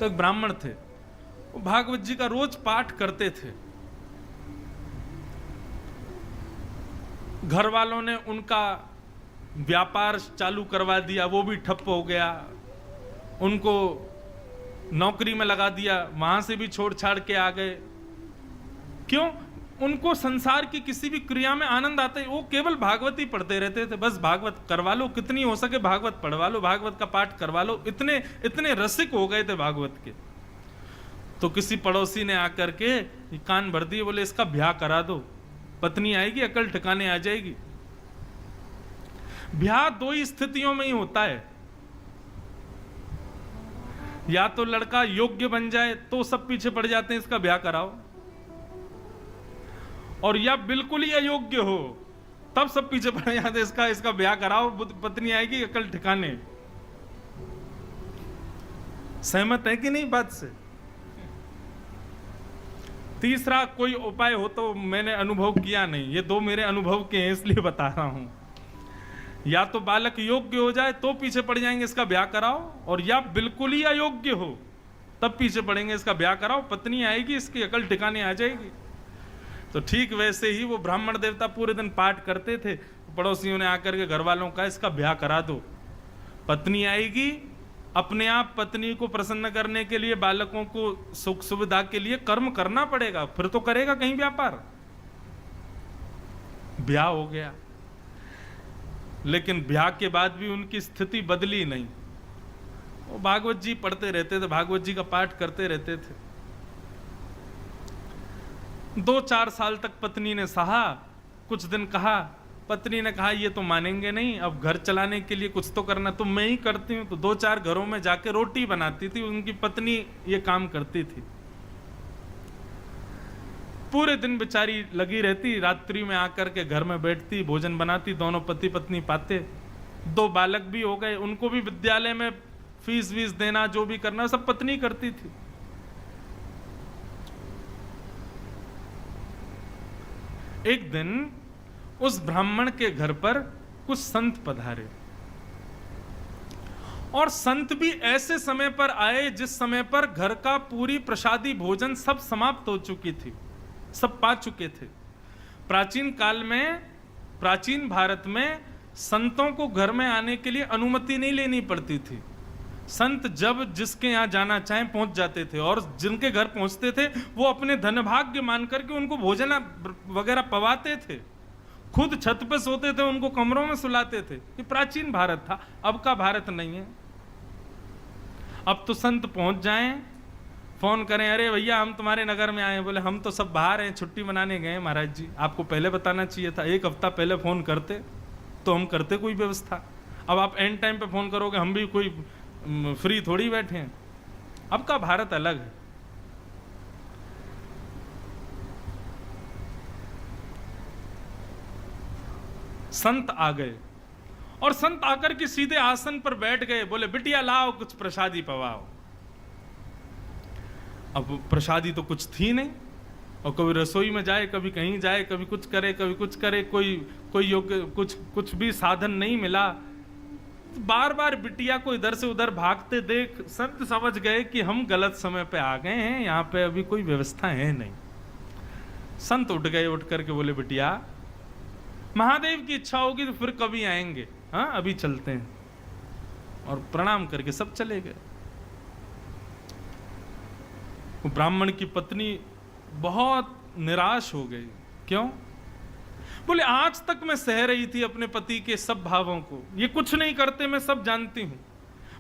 तो एक ब्राह्मण थे, वो भागवत जी का रोज पाठ करते थे। घर वालों ने उनका व्यापार चालू करवा दिया, वो भी ठप हो गया, उनको नौकरी में लगा दिया, वहां से भी छोड़ छाड़ के आ गए। क्यों? उनको संसार की किसी भी क्रिया में आनंद आता है, वो केवल भागवत ही पढ़ते रहते थे। बस भागवत करवा लो, कितनी हो सके भागवत पढ़वा लो, भागवत का पाठ करवा लो, इतने इतने रसिक हो गए थे भागवत के। तो किसी पड़ोसी ने आकर के कान भर दिए, बोले इसका ब्याह करा दो, पत्नी आएगी, अकल ठिकाने आ जाएगी। ब्याह दो ही स्थितियों में ही होता है, या तो लड़का योग्य बन जाए तो सब पीछे पड़ जाते हैं इसका ब्याह कराओ, और या बिल्कुल ही अयोग्य हो तब सब पीछे पड़ जाते हैं इसका ब्याह कराओ, पत्नी आएगी, अकल ठिकाने। सहमत है कि नहीं बात से? तीसरा कोई उपाय हो तो मैंने अनुभव किया नहीं, ये दो मेरे अनुभव के हैं इसलिए बता रहा हूं। या तो बालक योग्य हो जाए तो पीछे पड़ जाएंगे इसका ब्याह कराओ, और या बिल्कुल ही अयोग्य हो तब पीछे पड़ेंगे इसका ब्याह कराओ, पत्नी आएगी, इसकी अकल ठिकाने आ जाएगी। तो ठीक वैसे ही वो ब्राह्मण देवता पूरे दिन पाठ करते थे, पड़ोसियों ने आकर के घर वालों का इसका ब्याह करा दो, पत्नी आएगी, अपने आप पत्नी को प्रसन्न करने के लिए, बालकों को सुख सुविधा के लिए कर्म करना पड़ेगा, फिर तो करेगा कहीं व्यापार। ब्याह हो गया, लेकिन ब्याह के बाद भी उनकी स्थिति बदली नहीं। वो भागवत जी पढ़ते रहते थे, भागवत जी का पाठ करते रहते थे। 2-4 साल तक पत्नी ने सहा, कुछ दिन कहा, पत्नी ने कहा ये तो मानेंगे नहीं, अब घर चलाने के लिए कुछ तो करना, तो मैं ही करती हूं। तो 2-4 घरों में जाके रोटी बनाती थी, उनकी पत्नी ये काम करती थी। पूरे दिन बेचारी लगी रहती, रात्रि में आकर के घर में बैठती, भोजन बनाती, दोनों पति पत्नी पाते। 2 बालक भी हो गए, उनको भी विद्यालय में फीस वीस देना, जो भी करना सब पत्नी करती थी। एक दिन उस ब्राह्मण के घर पर कुछ संत पधारे, और संत भी ऐसे समय पर आए जिस समय पर घर का पूरी प्रसादी भोजन सब समाप्त हो चुकी थी, सब पा चुके थे। प्राचीन काल में, प्राचीन भारत में संतों को घर में आने के लिए अनुमति नहीं लेनी पड़ती थी। संत जब जिसके यहां जाना चाहे पहुंच जाते थे, और जिनके घर पहुंचते थे वो अपने धन भाग्य मान करके उनको भोजन वगैरह पवाते थे, खुद छत पे सोते थे, उनको कमरों में सुलाते थे। ये प्राचीन भारत था, अब का भारत नहीं है। अब तो संत पहुंच जाएं, फोन करें, अरे भैया हम तुम्हारे नगर में आए, बोले हम तो सब बाहर हैं, छुट्टी मनाने गए महाराज जी, आपको पहले बताना चाहिए था, 1 हफ्ता पहले फोन करते तो हम करते कोई व्यवस्था। अब आप एंड टाइम पे फोन करोगे, हम भी कोई फ्री थोड़ी बैठे हैं। अब का भारत अलग है। संत आ गए, और संत आकर के सीधे आसन पर बैठ गए, बोले बिटिया लाओ कुछ प्रसादी पवाओ। अब प्रसादी तो कुछ थी नहीं, और कभी रसोई में जाए, कभी कहीं जाए, कभी कुछ करे, कभी कुछ करे, कोई योग्य कुछ भी साधन नहीं मिला। तो बार बार बिटिया को इधर से उधर भागते देख संत समझ गए कि हम गलत समय पे आ गए हैं, यहाँ पे अभी कोई व्यवस्था है नहीं। संत उठ गए, उठ करके बोले बिटिया महादेव की इच्छा होगी तो फिर कभी आएंगे, हाँ अभी चलते हैं। और प्रणाम करके सब चले गए। वो ब्राह्मण की पत्नी बहुत निराश हो गई। क्यों? बोले आज तक मैं सह रही थी अपने पति के सब भावों को, ये कुछ नहीं करते, मैं सब जानती हूं,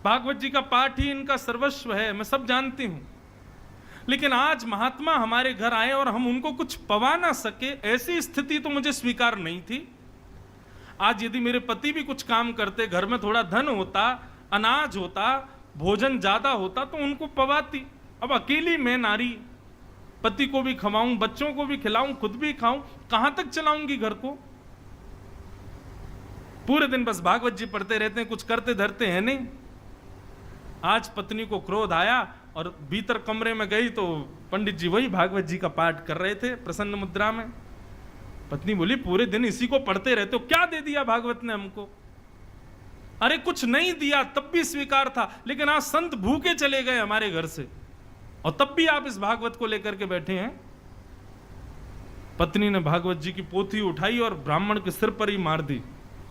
भागवत जी का पाठ ही इनका सर्वस्व है, मैं सब जानती हूं, लेकिन आज महात्मा हमारे घर आए और हम उनको कुछ पवा ना सके, ऐसी स्थिति तो मुझे स्वीकार नहीं थी। आज यदि मेरे पति भी कुछ काम करते, घर में थोड़ा धन होता, अनाज होता, भोजन ज्यादा होता तो उनको पवाती। अब अकेली मैं नारी, पति को भी खवाऊं, बच्चों को भी खिलाऊं, खुद भी खाऊं, कहां तक चलाऊंगी घर को? पूरे दिन बस भागवत जी पढ़ते रहते हैं, कुछ करते धरते हैं नहीं। आज पत्नी को क्रोध आया और भीतर कमरे में गई तो पंडित जी वही भागवत जी का पाठ कर रहे थे प्रसन्न मुद्रा में। पत्नी बोली पूरे दिन इसी को पढ़ते रहते हो, क्या दे दिया भागवत ने हमको? अरे कुछ नहीं दिया तब भी स्वीकार था, लेकिन आज संत भूखे चले गए हमारे घर से और तब भी आप इस भागवत को लेकर के बैठे हैं। पत्नी ने भागवत जी की पोथी उठाई और ब्राह्मण के सिर पर ही मार दी।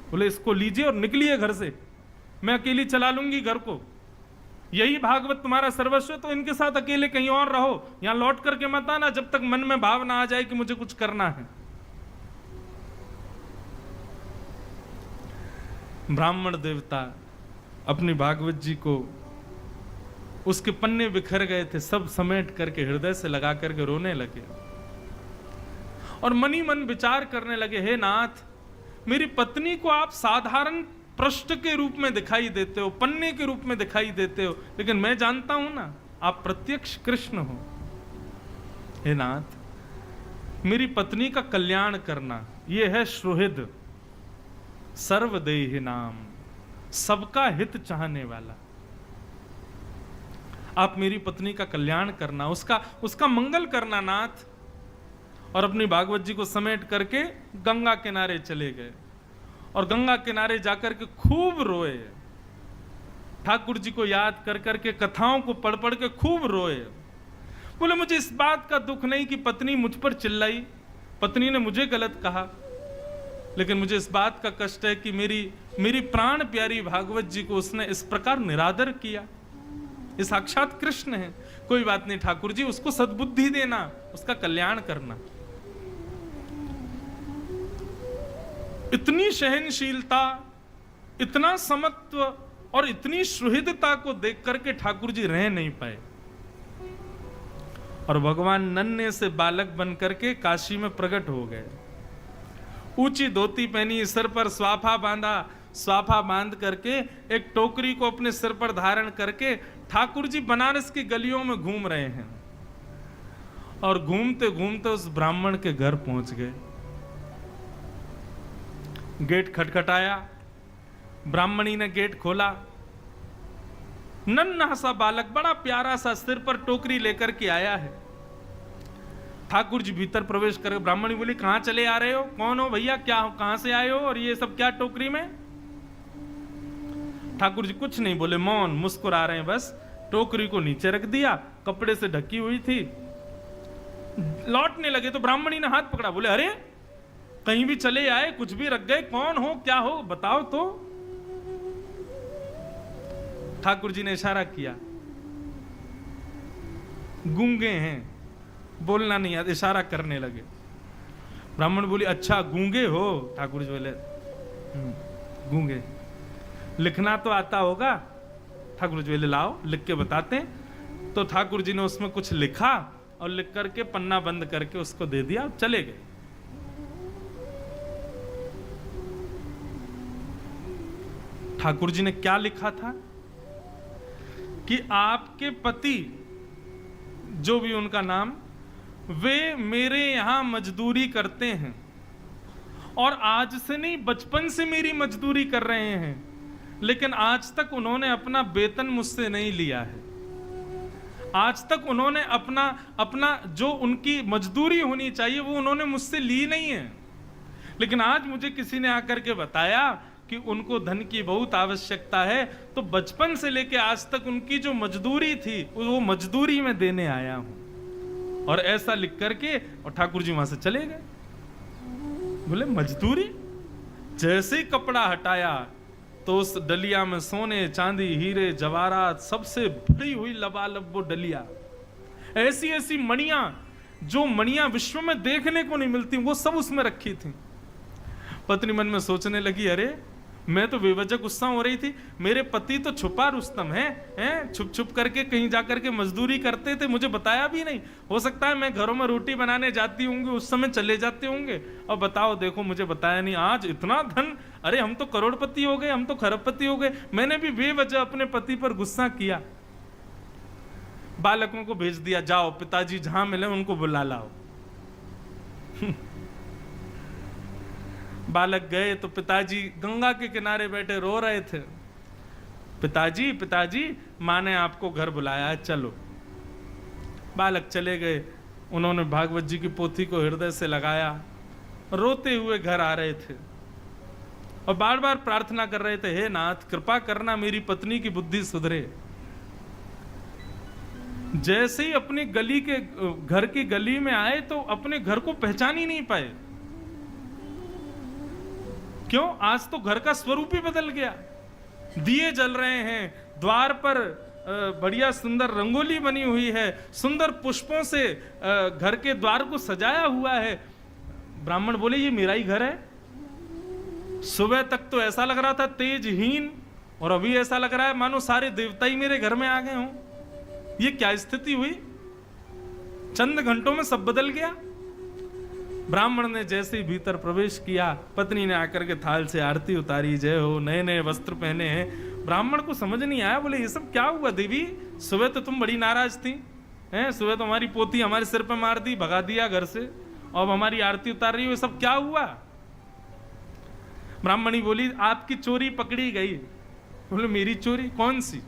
बोले इसको लीजिए और निकलिए घर से, मैं अकेली चला लूंगी घर को। यही भागवत तुम्हारा सर्वस्व है, तो इनके साथ अकेले कहीं और रहो, यहां लौट करके मत आना जब तक मन में भाव ना आ जाए कि मुझे कुछ करना है। ब्राह्मण देवता अपनी भागवत जी को, उसके पन्ने बिखर गए थे, सब समेट करके हृदय से लगा करके रोने लगे और मनी मन विचार करने लगे, हे नाथ, मेरी पत्नी को आप साधारण पृष्ठ के रूप में दिखाई देते हो, पन्ने के रूप में दिखाई देते हो, लेकिन मैं जानता हूं ना आप प्रत्यक्ष कृष्ण हो। हे नाथ, मेरी पत्नी का कल्याण करना, यह है सुहृद सर्वदेहि नाम, सबका हित चाहने वाला। आप मेरी पत्नी का कल्याण करना, उसका मंगल करना नाथ। और अपनी भागवत जी को समेट करके गंगा किनारे चले गए और गंगा किनारे जाकर के खूब रोए, ठाकुर जी को याद कर करके, कथाओं को पढ़ पढ़ के खूब रोए। बोले मुझे इस बात का दुख नहीं कि पत्नी मुझ पर चिल्लाई, पत्नी ने मुझे गलत कहा, लेकिन मुझे इस बात का कष्ट है कि मेरी प्राण प्यारी भागवत जी को उसने इस प्रकार निरादर किया। ये साक्षात कृष्ण है। कोई बात नहीं ठाकुर जी, उसको सद्बुद्धि देना, उसका कल्याण करना। इतनी सहनशीलता, इतना समत्व और इतनी सुहृदता को देख करके ठाकुर जी रह नहीं पाए और भगवान नन्हे से बालक बन करके काशी में प्रकट हो गए। ऊंची धोती पहनी, सिर पर स्वाफा बांधा, स्वाफा बांध करके एक टोकरी को अपने सिर पर धारण करके ठाकुर जी बनारस की गलियों में घूम रहे हैं और घूमते घूमते उस ब्राह्मण के घर पहुंच गए। गेट खटखटाया, ब्राह्मणी ने गेट खोला। नन्हा सा बालक, बड़ा प्यारा सा, सिर पर टोकरी लेकर के आया है। ठाकुर जी भीतर प्रवेश कर, ब्राह्मणी बोली कहां चले आ रहे हो, कौन हो भैया, क्या हो, कहां से आए हो और ये सब क्या टोकरी में? ठाकुर जी कुछ नहीं बोले, मौन, मुस्कुरा रहे हैं बस। टोकरी को नीचे रख दिया, कपड़े से ढकी हुई थी। लौटने लगे तो ब्राह्मणी ने हाथ पकड़ा, बोले अरे कहीं भी चले आए, कुछ भी रख गए, कौन हो, क्या हो, बताओ तो। ठाकुर जी ने इशारा किया, गूंगे हैं, बोलना नहीं आता, इशारा करने लगे। ब्राह्मण बोली अच्छा गूंगे हो? ठाकुर जी बोले गूंगे, लिखना तो आता होगा? ठाकुर जी बोले लाओ लिख के बताते हैं। तो ठाकुर जी ने उसमें कुछ लिखा और लिख करके पन्ना बंद करके उसको दे दिया, चले गए। ठाकुर जी ने क्या लिखा था कि आपके पति, जो भी उनका नाम, वे मेरे यहां मजदूरी करते हैं और आज से नहीं, बचपन से मेरी मजदूरी कर रहे हैं, लेकिन आज तक उन्होंने अपना वेतन मुझसे नहीं लिया है। आज तक उन्होंने अपना जो उनकी मजदूरी होनी चाहिए वो उन्होंने मुझसे ली नहीं है। लेकिन आज मुझे किसी ने आकर के बताया कि उनको धन की बहुत आवश्यकता है, तो बचपन से लेके आज तक उनकी जो मजदूरी थी वो मजदूरी में देने आया हूं। और ऐसा लिख करके और ठाकुर जी वहां से चले गए। बोले मजदूरी? जैसे ही कपड़ा हटाया तो उस डलिया में सोने, चांदी, हीरे, जवाहरात, सबसे भरी हुई लबालब वो डलिया, ऐसी ऐसी मणियां, जो मणियां विश्व में देखने को नहीं मिलती, वो सब उसमें रखी थी। पत्नी मन में सोचने लगी, अरे मैं तो बेवजह गुस्सा हो रही थी, मेरे पति तो छुपा रुस्तम हैं, छुप छुप करके कहीं जाकर के मजदूरी करते थे, मुझे बताया भी नहीं। हो सकता है मैं घरों में रोटी बनाने जाती होंगी, उस समय चले जाते होंगे, और बताओ देखो मुझे बताया नहीं। आज इतना धन, अरे हम तो करोड़पति हो गए, हम तो खरबपति हो गए, मैंने भी बेवजह अपने पति पर गुस्सा किया। बालकों को भेज दिया, जाओ पिताजी जहां मिले उनको बुला लाओ। बालक गए तो पिताजी गंगा के किनारे बैठे रो रहे थे। पिताजी पिताजी, माँ ने आपको घर बुलाया है, चलो। बालक चले गए, उन्होंने भागवत जी की पोथी को हृदय से लगाया, रोते हुए घर आ रहे थे। और बार बार प्रार्थना कर रहे थे, हे नाथ कृपा करना मेरी पत्नी की बुद्धि सुधरे। जैसे ही अपनी गली के घर की गली में आए तो अपने घर को पहचान ही नहीं पाए। क्यों? आज तो घर का स्वरूप ही बदल गया। दिए जल रहे हैं, द्वार पर बढ़िया सुंदर रंगोली बनी हुई है, सुंदर पुष्पों से घर के द्वार को सजाया हुआ है। ब्राह्मण बोले ये मेरा ही घर है। सुबह तक तो ऐसा लग रहा था तेजहीन, और अभी ऐसा लग रहा है मानो सारे देवता ही मेरे घर में आ गए हों। ये क्या स्थिति हुई? चंद घंटों में सब बदल गया। ब्राह्मण ने जैसे ही भीतर प्रवेश किया, पत्नी ने आकर के थाल से आरती उतारी, जय हो, नए नए वस्त्र पहने हैं। ब्राह्मण को समझ नहीं आया, बोले ये सब क्या हुआ देवी? सुबह तो तुम बड़ी नाराज थी, हैं? सुबह तो हमारी पोती हमारे सिर पे मार दी, भगा दिया घर से, और हमारी आरती उतार रही हो, ये सब क्या हुआ? ब्राह्मणी बोली आपकी चोरी पकड़ी गई। बोले मेरी चोरी? कौन सी?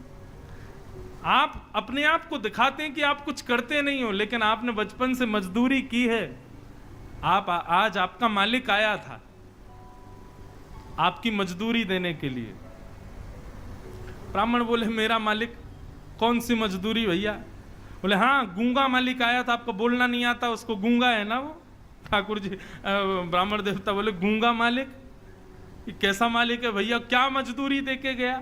आप अपने आप को दिखाते हैं कि आप कुछ करते नहीं हो, लेकिन आपने बचपन से मजदूरी की है। आज आपका मालिक आया था आपकी मजदूरी देने के लिए। ब्राह्मण बोले मेरा मालिक? कौन सी मजदूरी भैया? बोले हाँ, गूंगा मालिक आया था, आपको बोलना नहीं आता, उसको गूंगा है ना वो। ठाकुर जी ब्राह्मण देवता बोले गूंगा मालिक? ये कैसा मालिक है भैया? क्या मजदूरी देके गया?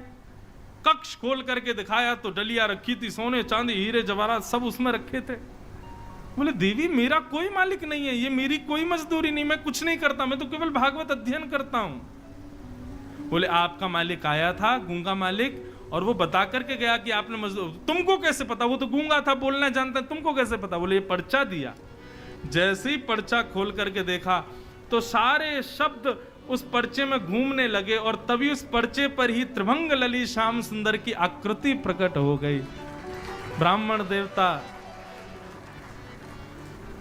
कक्ष खोल करके दिखाया तो डलिया रखी थी, सोने चांदी हीरे जवाहरात सब उसमें रखे थे। बोले देवी मेरा कोई मालिक नहीं है, ये मेरी कोई मजदूरी नहीं, मैं कुछ नहीं करता, मैं तो केवल भागवत अध्ययन करता हूं। बोले आपका मालिक आया था, गूंगा मालिक, और वो बता करके गया कि आपने मजदूर। तुमको कैसे पता? वो तो गूंगा था, बोलना जानता है, तुमको कैसे पता? बोले ये पर्चा दिया। जैसे ही पर्चा खोल करके देखा तो सारे शब्द उस पर्चे में घूमने लगे, और तभी उस पर्चे पर ही त्रिभंग ललित श्याम सुंदर की आकृति प्रकट हो गई। ब्राह्मण देवता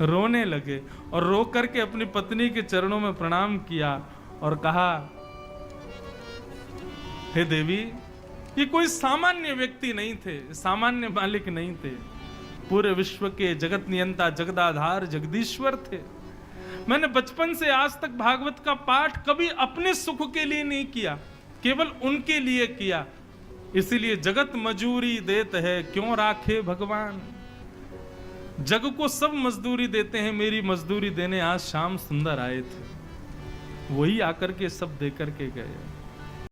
रोने लगे और रो करके अपनी पत्नी के चरणों में प्रणाम किया और कहा, हे देवी, ये कोई सामान्य व्यक्ति नहीं थे, सामान्य मालिक नहीं थे, पूरे विश्व के जगत नियंता, जगदाधार, जगदीश्वर थे। मैंने बचपन से आज तक भागवत का पाठ कभी अपने सुख के लिए नहीं किया, केवल उनके लिए किया। इसीलिए जगत मजूरी देते हैं, क्यों राखे भगवान। जग को सब मजदूरी देते हैं, मेरी मजदूरी देने आज श्याम सुंदर आए थे, वही आकर के सब दे करके गए।